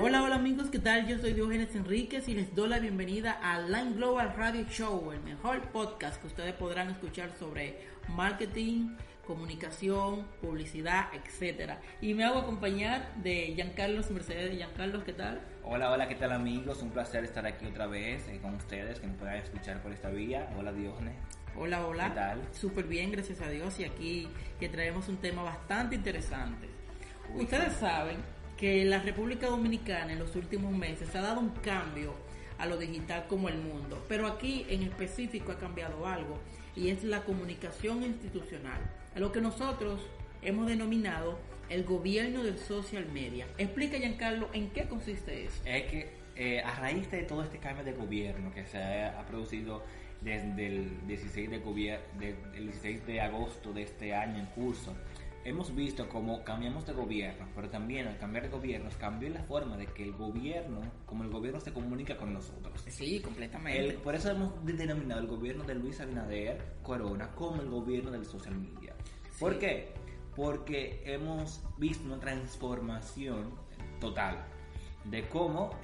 Hola amigos, ¿qué tal? Yo soy Diógenes Enríquez y les doy la bienvenida a Line Global Radio Show, el mejor podcast que ustedes podrán escuchar sobre marketing, comunicación, publicidad, etcétera. Y me hago acompañar de Giancarlos Mercedes. Giancarlos, ¿qué tal? Hola, ¿qué tal amigos? Un placer estar aquí otra vez con ustedes, que nos puedan escuchar por esta vía. Hola Diógenes. Hola. ¿Qué tal? Súper bien, gracias a Dios. Y aquí que traemos un tema bastante interesante. Ustedes saben que la República Dominicana en los últimos meses ha dado un cambio a lo digital como el mundo, pero aquí en específico ha cambiado algo y es la comunicación institucional, a lo que nosotros hemos denominado el gobierno del social media. Explica, Giancarlo, ¿en qué consiste eso? Es que a raíz de todo este cambio de gobierno que se ha producido desde el 16 de agosto de este año en curso, hemos visto cómo cambiamos de gobierno, pero también al cambiar de gobierno cambió la forma de que el gobierno se comunica con nosotros. Sí, completamente. Por eso hemos denominado el gobierno de Luis Abinader Corona como el gobierno del social media. Sí. ¿Por qué? Porque hemos visto una transformación total de cómo,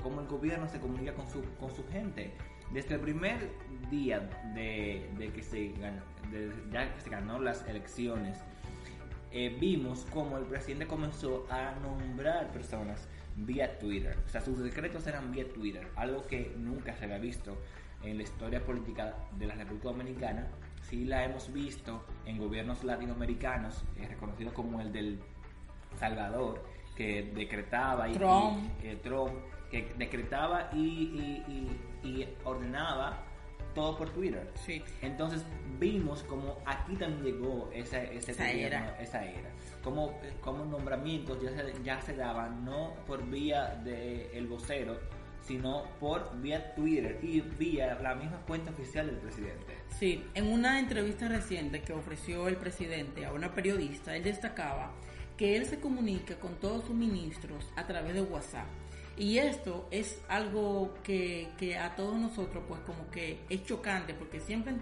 cómo el gobierno se comunica con su gente. Desde el primer día de que se ganó las elecciones, vimos cómo el presidente comenzó a nombrar personas vía Twitter. O sea, sus decretos eran vía Twitter, algo que nunca se había visto en la historia política de la República Dominicana. Sí la hemos visto en gobiernos latinoamericanos, reconocidos como el del Salvador, que decretaba Trump, que decretaba y ordenaba todo por Twitter. Sí. Entonces vimos como aquí también llegó esa era. Como nombramientos ya se daban no por vía del vocero, sino por vía Twitter y vía la misma cuenta oficial del presidente. Sí, en una entrevista reciente que ofreció el presidente a una periodista, él destacaba que él se comunica con todos sus ministros a través de WhatsApp. Y esto es algo que a todos nosotros pues como que es chocante, porque siempre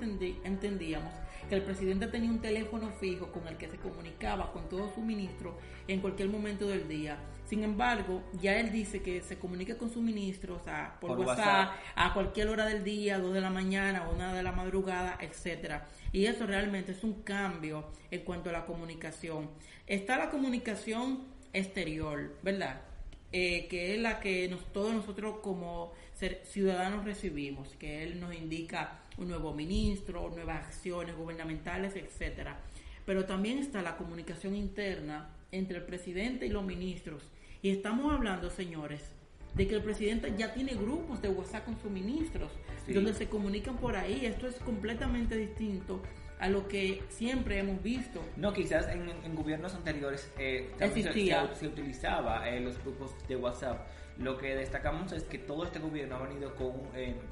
entendíamos que el presidente tenía un teléfono fijo con el que se comunicaba con todos sus ministros en cualquier momento del día. Sin embargo, ya él dice que se comunica con sus ministros por WhatsApp a cualquier hora del día, 2 de la mañana, 1 de la madrugada, etcétera. Y eso realmente es un cambio en cuanto a la comunicación. Está la comunicación exterior, ¿verdad? Que es la que todos nosotros como ciudadanos recibimos, que él nos indica un nuevo ministro, nuevas acciones gubernamentales, etcétera. Pero también está la comunicación interna entre el presidente y los ministros. Y estamos hablando, señores, de que el presidente ya tiene grupos de WhatsApp con sus ministros, sí, donde se comunican por ahí. Esto es completamente distinto a lo que siempre hemos visto. No, quizás en gobiernos anteriores se utilizaba los grupos de WhatsApp. Lo que destacamos es que todo este gobierno ha venido con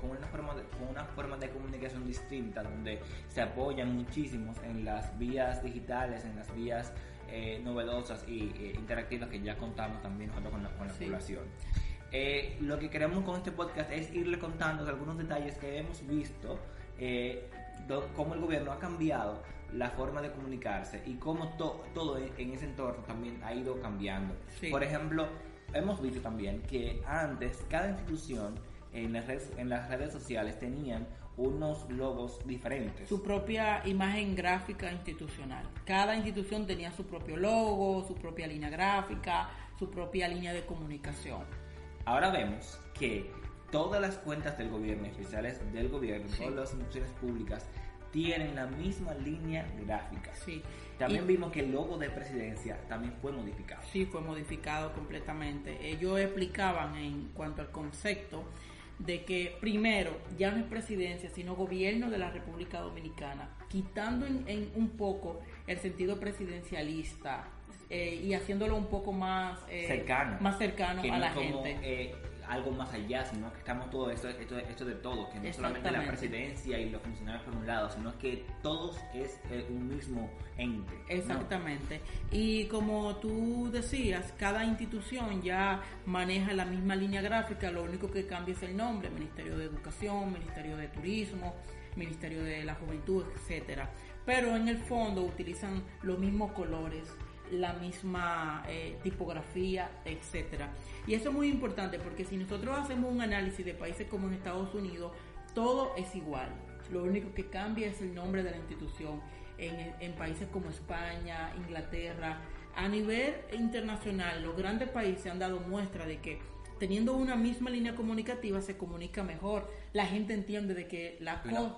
una forma de comunicación distinta, donde se apoyan muchísimo en las vías digitales, en las vías novedosas y interactivas que ya contamos también junto con la sí, población. Lo que queremos con este podcast es irle contando algunos detalles que hemos visto, cómo el gobierno ha cambiado la forma de comunicarse y cómo todo en ese entorno también ha ido cambiando. Sí. Por ejemplo, hemos visto también que antes cada institución en las redes sociales tenían unos logos diferentes. Su propia imagen gráfica institucional. Cada institución tenía su propio logo, su propia línea gráfica, su propia línea de comunicación. Ahora vemos que todas las cuentas del gobierno, especiales del gobierno, sí, todas las instituciones públicas tienen la misma línea gráfica. Sí. También vimos que el logo de presidencia también fue modificado. Sí, fue modificado completamente. Ellos explicaban en cuanto al concepto de que primero ya no es presidencia, sino gobierno de la República Dominicana, quitando en un poco el sentido presidencialista y haciéndolo un poco más cercano a la gente. Algo más allá, sino que estamos todo esto de todo, que no solamente la presidencia y los funcionarios por un lado, sino que todos es un mismo ente. Exactamente. ¿No? Y como tú decías, cada institución ya maneja la misma línea gráfica, lo único que cambia es el nombre: Ministerio de Educación, Ministerio de Turismo, Ministerio de la Juventud, etcétera. Pero en el fondo utilizan los mismos colores, la misma tipografía, etcétera. Y eso es muy importante porque si nosotros hacemos un análisis de países como en Estados Unidos, todo es igual. Lo único que cambia es el nombre de la institución. En países como España, Inglaterra, a nivel internacional, los grandes países han dado muestra de que teniendo una misma línea comunicativa se comunica mejor. La gente entiende de que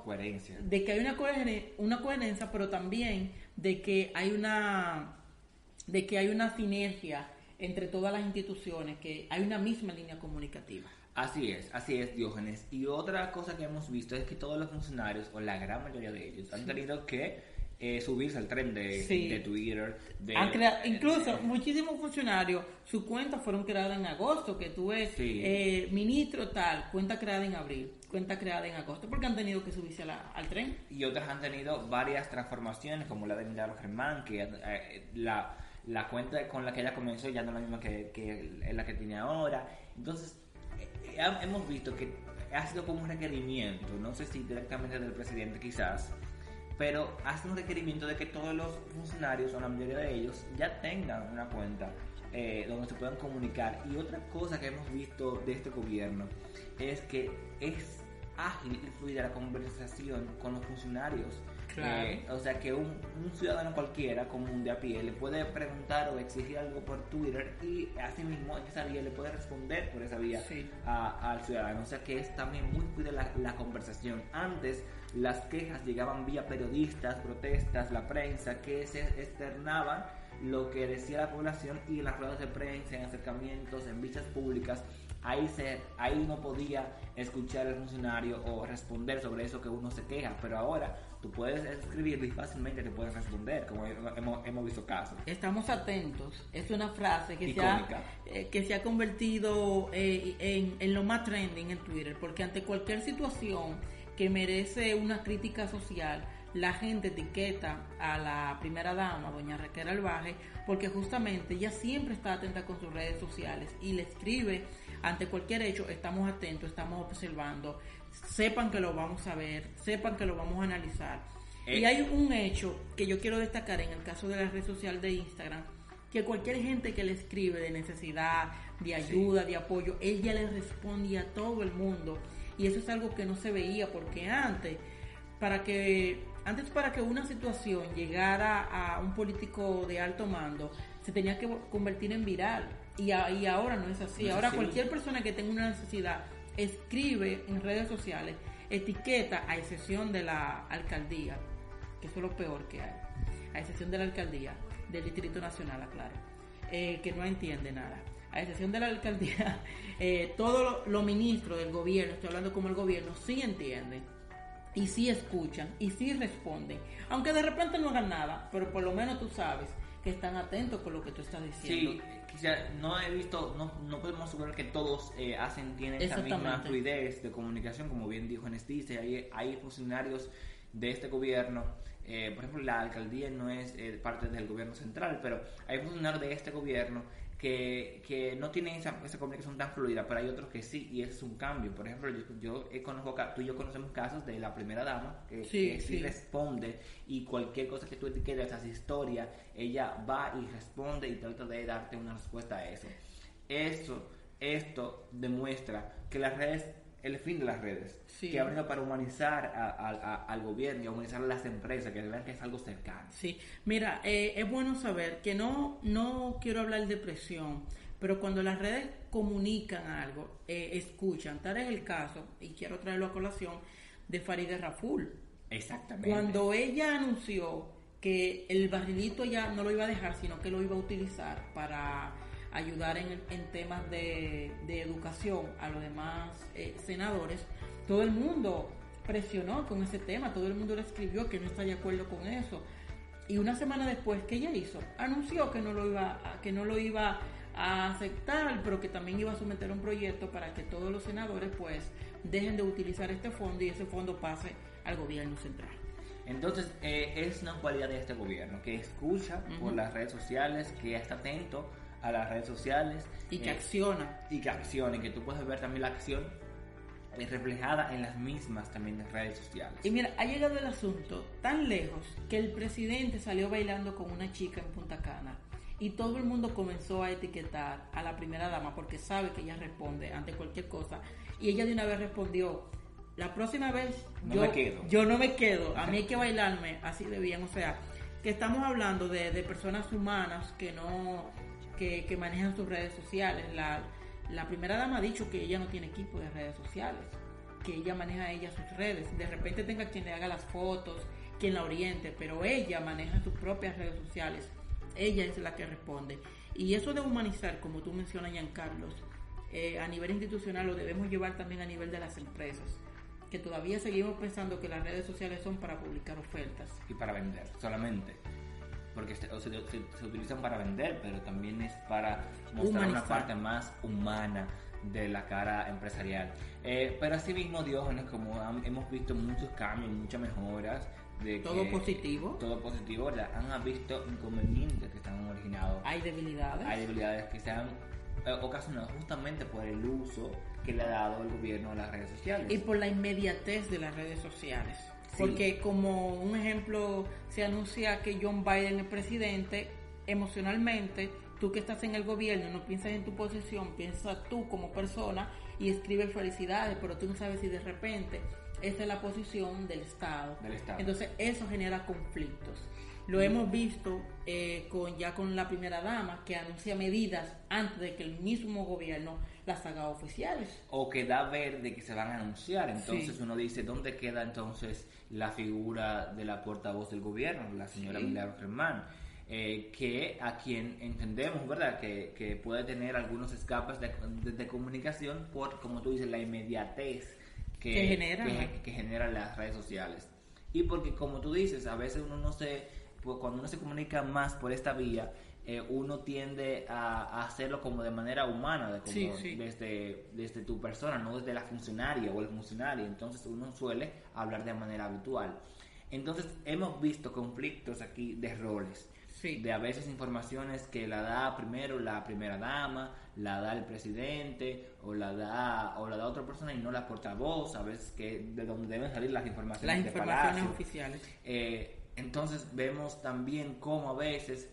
coherencia, de que hay una coherencia, pero también de que hay una sinergia entre todas las instituciones, que hay una misma línea comunicativa. Así es, Diógenes. Y otra cosa que hemos visto es que todos los funcionarios, o la gran mayoría de ellos, han tenido que subirse al tren de Twitter. Incluso muchísimos funcionarios, sus cuentas fueron creadas en agosto, que tú ves, ministro tal, cuenta creada en abril, cuenta creada en agosto, porque han tenido que subirse al tren. Y otras han tenido varias transformaciones, como la de Milagro Germán, que la cuenta con la que ella comenzó ya no es la misma que la que tiene ahora. Entonces, hemos visto que ha sido como un requerimiento, no sé si directamente del presidente quizás, pero hace un requerimiento de que todos los funcionarios, o la mayoría de ellos, ya tengan una cuenta donde se puedan comunicar. Y otra cosa que hemos visto de este gobierno es que es ágil y fluida la conversación con los funcionarios. Claro. O sea que un ciudadano cualquiera, común de a pie, le puede preguntar o exigir algo por Twitter y así mismo en esa vía le puede responder por esa vía al ciudadano. O sea que es también muy fluida la conversación. Antes las quejas llegaban vía periodistas, protestas, la prensa, que se externaban lo que decía la población, y en las ruedas de prensa, en acercamientos, en vistas públicas, ahí uno podía escuchar al funcionario o responder sobre eso que uno se queja. Pero ahora tú puedes escribirlo y fácilmente te puedes responder, como hemos visto casos. Estamos atentos. Es una frase que se ha convertido en lo más trending en Twitter, porque ante cualquier situación que merece una crítica social, la gente etiqueta a la primera dama, doña Raquel Albaje, porque justamente ella siempre está atenta con sus redes sociales y le escribe ante cualquier hecho: estamos atentos, estamos observando, sepan que lo vamos a ver, sepan que lo vamos a analizar. Y hay un hecho que yo quiero destacar en el caso de la red social de Instagram, que cualquier gente que le escribe de necesidad, de ayuda, de apoyo, ella le responde a todo el mundo. Y eso es algo que no se veía, porque antes para que una situación llegara a un político de alto mando, se tenía que convertir en viral. Y ahora no es así. Ahora cualquier persona que tenga una necesidad escribe en redes sociales, etiqueta, a excepción de la alcaldía, que eso es lo peor que hay, a excepción de la alcaldía del Distrito Nacional, aclaro, que no entiende nada. A excepción de la alcaldía, todos los ministros del gobierno, estoy hablando como el gobierno, sí entienden y sí escuchan y sí responden, aunque de repente no hagan nada, pero por lo menos tú sabes que están atentos con lo que tú estás diciendo. Sí, quizá no he visto, no podemos asegurar que todos tienen esa misma fluidez de comunicación, como bien dijo Nestice. Hay funcionarios de este gobierno, por ejemplo, la alcaldía no es parte del gobierno central, pero hay funcionarios de este gobierno que no tienen esa comunicación tan fluida, pero hay otros que sí, y es un cambio. Por ejemplo, tú y yo conocemos casos de la primera dama que sí responde, y cualquier cosa que tú etiquetes, esa historia, ella va y responde y trata de darte una respuesta a eso. Esto demuestra que las redes, el fin de las redes, que ha venido para humanizar al gobierno y humanizar a las empresas, que vean que es algo cercano. Sí, mira, es bueno saber que no quiero hablar de presión, pero cuando las redes comunican algo, escuchan. Tal es el caso, y quiero traerlo a colación, de Farideh Raful. Exactamente. Cuando ella anunció que el barrilito ya no lo iba a dejar, sino que lo iba a utilizar para ayudar en temas de educación a los demás senadores, todo el mundo presionó con ese tema, todo el mundo le escribió que no está de acuerdo con eso. Y una semana después, ¿qué ella hizo? Anunció que no lo iba a aceptar, pero que también iba a someter un proyecto para que todos los senadores pues dejen de utilizar este fondo y ese fondo pase al gobierno central. Entonces, es una cualidad de este gobierno, que escucha por las redes sociales, que está atento a las redes sociales y que acciona, y que tú puedes ver también la acción reflejada en las mismas también redes sociales. Y mira, ha llegado el asunto tan lejos que el presidente salió bailando con una chica en Punta Cana y todo el mundo comenzó a etiquetar a la primera dama porque sabe que ella responde ante cualquier cosa, y ella de una vez respondió: la próxima vez yo no me quedo, a mí hay que bailarme así de bien. O sea, que estamos hablando de personas humanas que manejan sus redes sociales. La primera dama ha dicho que ella no tiene equipo de redes sociales, que ella maneja sus redes. De repente tenga quien le haga las fotos, quien la oriente, pero ella maneja sus propias redes sociales. Ella es la que responde. Y eso de humanizar, como tú mencionas, Giancarlos, a nivel institucional lo debemos llevar también a nivel de las empresas, que todavía seguimos pensando que las redes sociales son para publicar ofertas. Y para vender solamente. Porque se utilizan para vender, pero también es para mostrar una parte más humana de la cara empresarial. Pero así mismo, Diógenes, como hemos visto muchos cambios, muchas mejoras, de todo positivo, ¿verdad? Han visto inconvenientes que están originados. Hay debilidades que se han ocasionado justamente por el uso que le ha dado el gobierno a las redes sociales. Y por la inmediatez de las redes sociales. Sí. Porque como un ejemplo, se anuncia que John Biden es presidente, emocionalmente, tú que estás en el gobierno no piensas en tu posición, piensas tú como persona y escribes felicidades, pero tú no sabes si de repente esa es la posición del Estado. Entonces eso genera conflictos. Lo hemos visto con la primera dama, que anuncia medidas antes de que el mismo gobierno las haga oficiales. O que da a ver de que se van a anunciar. Entonces uno dice, ¿dónde queda entonces la figura de la portavoz del gobierno, la señora Milagros Germán? Que a quien entendemos, ¿verdad?, que puede tener algunos escapes de comunicación por, como tú dices, la inmediatez que generan las redes sociales. Y porque, como tú dices, a veces cuando uno se comunica más por esta vía, uno tiende a hacerlo como de manera humana, desde tu persona, no desde la funcionaria o el funcionario. Entonces uno suele hablar de manera habitual. Entonces hemos visto conflictos aquí de roles. Sí. De a veces informaciones que la da primero la primera dama, la da el presidente o la da otra persona y no la portavoz, a veces que de donde deben salir las informaciones oficiales. Entonces vemos también cómo a veces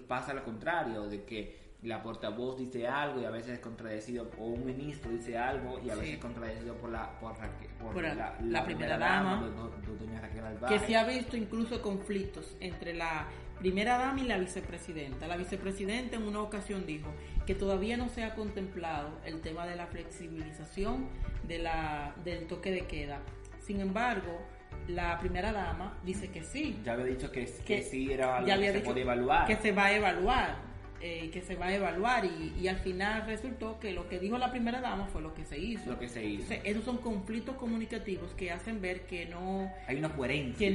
pasa lo contrario, de que la portavoz dice algo y a veces es contradecido, o un ministro dice algo y a veces es contradecido por la primera dama, doña Raquel Alvarez. Que se ha visto incluso conflictos entre la primera dama y la vicepresidenta. La vicepresidenta en una ocasión dijo que todavía no se ha contemplado el tema de la flexibilización del toque de queda. Sin embargo, la primera dama dice que sí. Ya había dicho que sí era algo que se podía evaluar. Que se va a evaluar. Y al final resultó que lo que dijo la primera dama fue lo que se hizo. Entonces, esos son conflictos comunicativos que hacen ver que no hay una coherencia.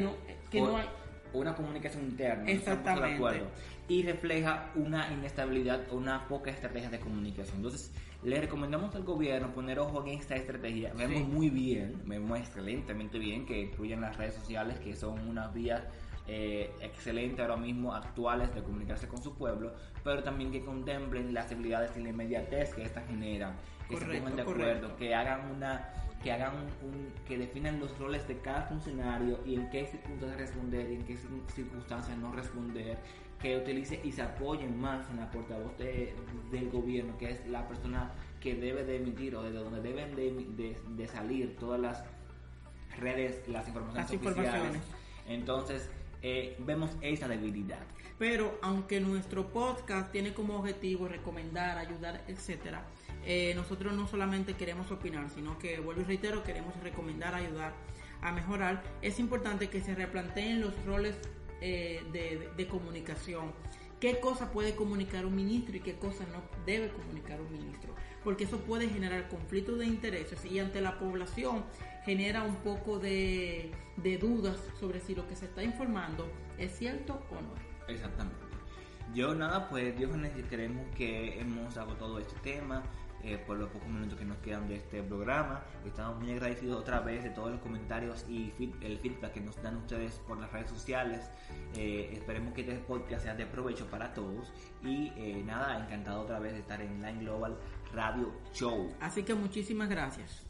Que no hay una comunicación interna. Exactamente. De acuerdo, y refleja una inestabilidad o una poca estrategia de comunicación. Entonces, le recomendamos al gobierno poner ojo en esta estrategia. Vemos excelentemente bien que incluyen las redes sociales, que son unas vías excelentes ahora mismo, actuales, de comunicarse con su pueblo, pero también que contemplen las habilidades y la inmediatez que estas generan, que se pongan de acuerdo, que definan los roles de cada funcionario y en qué circunstancias responder y en qué circunstancias no responder, que utilice y se apoyen más en la portavoz del gobierno, que es la persona que debe de emitir o de donde deben de salir todas las redes, las informaciones oficiales. Entonces vemos esa debilidad. Pero aunque nuestro podcast tiene como objetivo recomendar, ayudar, etcétera, nosotros no solamente queremos opinar, sino que, vuelvo y reitero, queremos recomendar, ayudar a mejorar. Es importante que se replanteen los roles de comunicación. ¿Qué cosa puede comunicar un ministro y qué cosa no debe comunicar un ministro? Porque eso puede generar conflictos de intereses y ante la población genera un poco de dudas sobre si lo que se está informando es cierto o no. Exactamente. Diógenes, creemos que hemos agotado este tema por los pocos minutos que nos quedan de este programa. Estamos muy agradecidos otra vez de todos los comentarios y el feedback que nos dan ustedes por las redes sociales. Esperemos que este podcast sea de provecho para todos y encantado otra vez de estar en Line Global Radio Show. Así que muchísimas gracias.